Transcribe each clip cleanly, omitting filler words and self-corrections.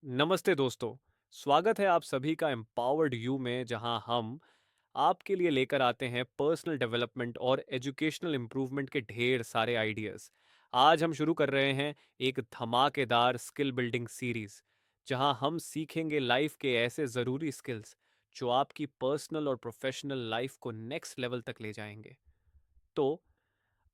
नमस्ते दोस्तों। स्वागत है आप सभी का एम्पावर्ड यू में, जहां हम आपके लिए लेकर आते हैं पर्सनल डेवलपमेंट और एजुकेशनल इम्प्रूवमेंट के ढेर सारे आइडियाज़। आज हम शुरू कर रहे हैं एक धमाकेदार स्किल बिल्डिंग सीरीज़, जहां हम सीखेंगे लाइफ के ऐसे ज़रूरी स्किल्स जो आपकी पर्सनल और प्रोफेशनल लाइफ को नेक्स्ट लेवल तक ले जाएंगे। तो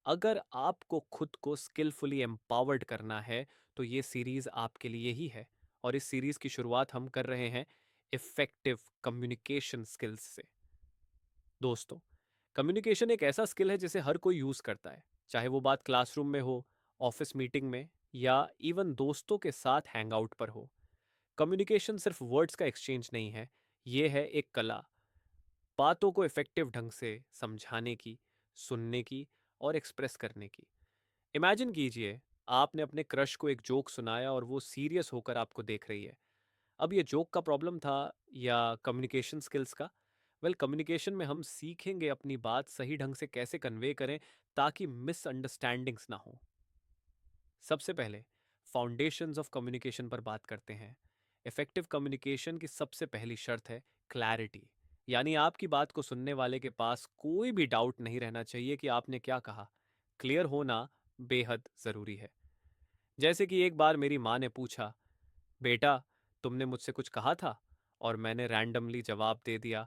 अगर आपको खुद को स्किलफुली एम्पावर्ड करना है, तो ये सीरीज आपके लिए ही है। और इस सीरीज की शुरुआत हम कर रहे हैं इफेक्टिव कम्युनिकेशन स्किल्स से। दोस्तों, कम्युनिकेशन एक ऐसा स्किल है जिसे हर कोई यूज करता है, चाहे वो बात क्लासरूम में हो, ऑफिस मीटिंग में, या इवन दोस्तों के साथ हैंग आउट पर हो। कम्युनिकेशन सिर्फ वर्ड्स का एक्सचेंज नहीं है, ये है एक कला, बातों को इफेक्टिव ढंग से समझाने की, सुनने की और एक्सप्रेस करने की। इमेजिन कीजिए, आपने अपने क्रश को एक जोक सुनाया और वो सीरियस होकर आपको देख रही है। अब ये जोक का प्रॉब्लम था या कम्युनिकेशन स्किल्स का? वेल, कम्युनिकेशन में हम सीखेंगे अपनी बात सही ढंग से कैसे कन्वे करें ताकि मिसअंडरस्टैंडिंग्स ना हो। सबसे पहले फाउंडेशंस ऑफ कम्युनिकेशन पर बात करते हैं। इफेक्टिव कम्युनिकेशन की सबसे पहली शर्त है क्लैरिटी, यानी आपकी बात को सुनने वाले के पास कोई भी डाउट नहीं रहना चाहिए कि आपने क्या कहा। क्लियर होना बेहद जरूरी है। जैसे कि एक बार मेरी माँ ने पूछा, बेटा, तुमने मुझसे कुछ कहा था? और मैंने रैंडमली जवाब दे दिया,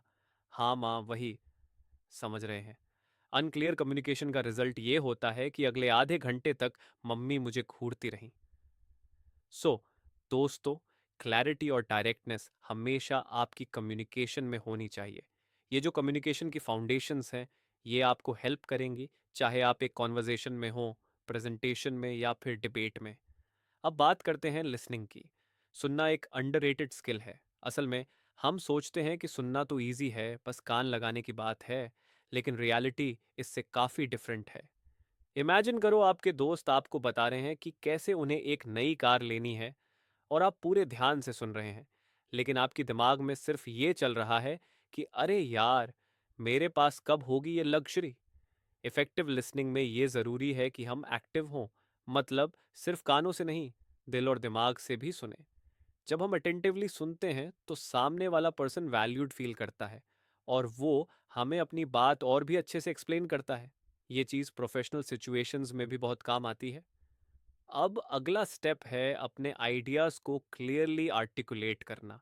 हाँ माँ, वही। समझ रहे हैं? अनक्लियर कम्युनिकेशन का रिजल्ट ये होता है कि अगले आधे घंटे तक मम्मी मुझे घूरती रहीं। सो दोस्तों, क्लैरिटी और डायरेक्टनेस हमेशा आपकी कम्युनिकेशन में होनी चाहिए। ये जो कम्युनिकेशन की फाउंडेशंस हैं, ये आपको हेल्प करेंगी, चाहे आप एक कॉन्वर्जेशन में हो, प्रेजेंटेशन में या फिर डिबेट में। अब बात करते हैं लिसनिंग की। सुनना एक अंडररेटेड स्किल है। असल में हम सोचते हैं कि सुनना तो इजी है, बस कान लगाने की बात है, लेकिन रियलिटी इससे काफ़ी डिफरेंट है। इमेजिन करो, आपके दोस्त आपको बता रहे हैं कि कैसे उन्हें एक नई कार लेनी है, और आप पूरे ध्यान से सुन रहे हैं, लेकिन आपके दिमाग में सिर्फ ये चल रहा है कि अरे यार, मेरे पास कब होगी ये लग्जरी। इफेक्टिव लिसनिंग में ये ज़रूरी है कि हम एक्टिव हों, मतलब सिर्फ कानों से नहीं, दिल और दिमाग से भी सुने। जब हम अटेंटिवली सुनते हैं तो सामने वाला पर्सन वैल्यूड फील करता है, और वो हमें अपनी बात और भी अच्छे से एक्सप्लेन करता है। ये चीज़ प्रोफेशनल सिचुएशंस में भी बहुत काम आती है। अब अगला स्टेप है अपने आइडियाज़ को क्लियरली आर्टिकुलेट करना।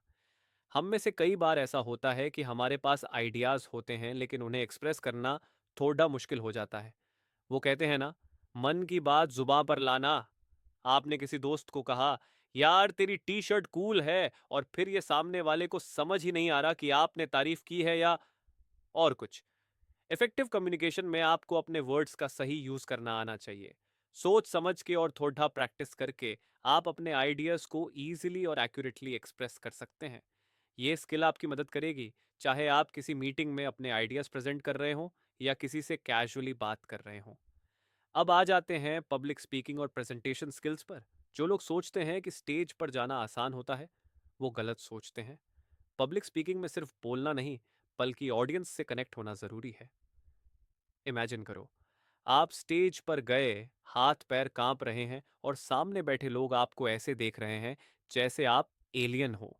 हम में से कई बार ऐसा होता है कि हमारे पास आइडियाज़ होते हैं, लेकिन उन्हें एक्सप्रेस करना थोड़ा मुश्किल हो जाता है। वो कहते हैं ना, मन की बात जुबां पर लाना। आपने किसी दोस्त को कहा, यार तेरी टी शर्ट कूल है, और फिर ये सामने वाले को समझ ही नहीं आ रहा कि आपने तारीफ की है या और कुछ। इफेक्टिव कम्युनिकेशन में आपको अपने वर्ड्स का सही यूज करना आना चाहिए। सोच समझ के और थोड़ा प्रैक्टिस करके आप अपने आइडियाज को इजीली और एक्यूरेटली एक्सप्रेस कर सकते हैं। ये स्किल आपकी मदद करेगी, चाहे आप किसी मीटिंग में अपने आइडियाज प्रेजेंट कर रहे हो या किसी से कैजुअली बात कर रहे हो। अब आ जाते हैं पब्लिक स्पीकिंग और प्रेजेंटेशन स्किल्स पर। जो लोग सोचते हैं कि स्टेज पर जाना आसान होता है, वो गलत सोचते हैं। पब्लिक स्पीकिंग में सिर्फ बोलना नहीं, बल्कि ऑडियंस से कनेक्ट होना जरूरी है। इमेजिन करो, आप स्टेज पर गए, हाथ पैर कांप रहे हैं और सामने बैठे लोग आपको ऐसे देख रहे हैं जैसे आप एलियन हो।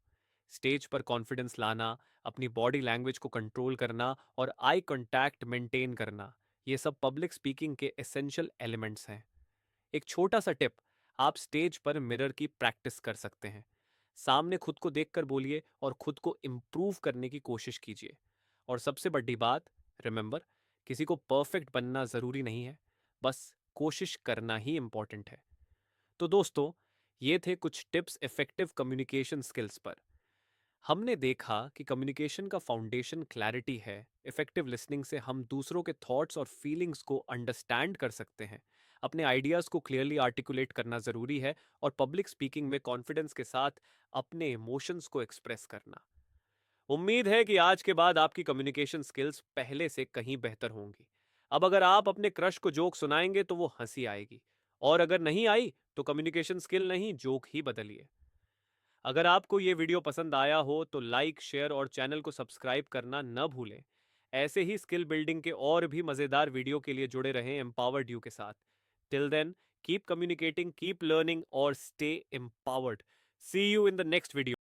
स्टेज पर कॉन्फिडेंस लाना, अपनी बॉडी लैंग्वेज को कंट्रोल करना और आई कांटेक्ट मेंटेन करना, ये सब पब्लिक स्पीकिंग के एसेंशियल एलिमेंट्स हैं। एक छोटा सा टिप, आप स्टेज पर मिरर की प्रैक्टिस कर सकते हैं। सामने खुद को देखकर बोलिए और खुद को इम्प्रूव करने की कोशिश कीजिए। और सबसे बड़ी बात, रिमेंबर, किसी को परफेक्ट बनना ज़रूरी नहीं है, बस कोशिश करना ही इम्पॉर्टेंट है। तो दोस्तों, ये थे कुछ टिप्स इफेक्टिव कम्युनिकेशन स्किल्स पर। हमने देखा कि कम्युनिकेशन का फाउंडेशन क्लैरिटी है। इफेक्टिव लिसनिंग से हम दूसरों के थॉट्स और फीलिंग्स को अंडरस्टैंड कर सकते हैं। अपने आइडियाज़ को क्लियरली आर्टिकुलेट करना ज़रूरी है, और पब्लिक स्पीकिंग में कॉन्फिडेंस के साथ अपने इमोशंस को एक्सप्रेस करना। उम्मीद है कि आज के बाद आपकी कम्युनिकेशन स्किल्स पहले से कहीं बेहतर होंगी। अब अगर आप अपने क्रश को जोक सुनाएंगे तो वो हंसी आएगी, और अगर नहीं आई तो कम्युनिकेशन स्किल नहीं, जोक ही बदलिए। अगर आपको ये वीडियो पसंद आया हो तो लाइक, शेयर और चैनल को सब्सक्राइब करना न भूलें। ऐसे ही स्किल बिल्डिंग के और भी मज़ेदार वीडियो के लिए जुड़े रहें एम्पावर्ड यू के साथ। Till then, keep communicating, keep learning और stay empowered. See you in the next video.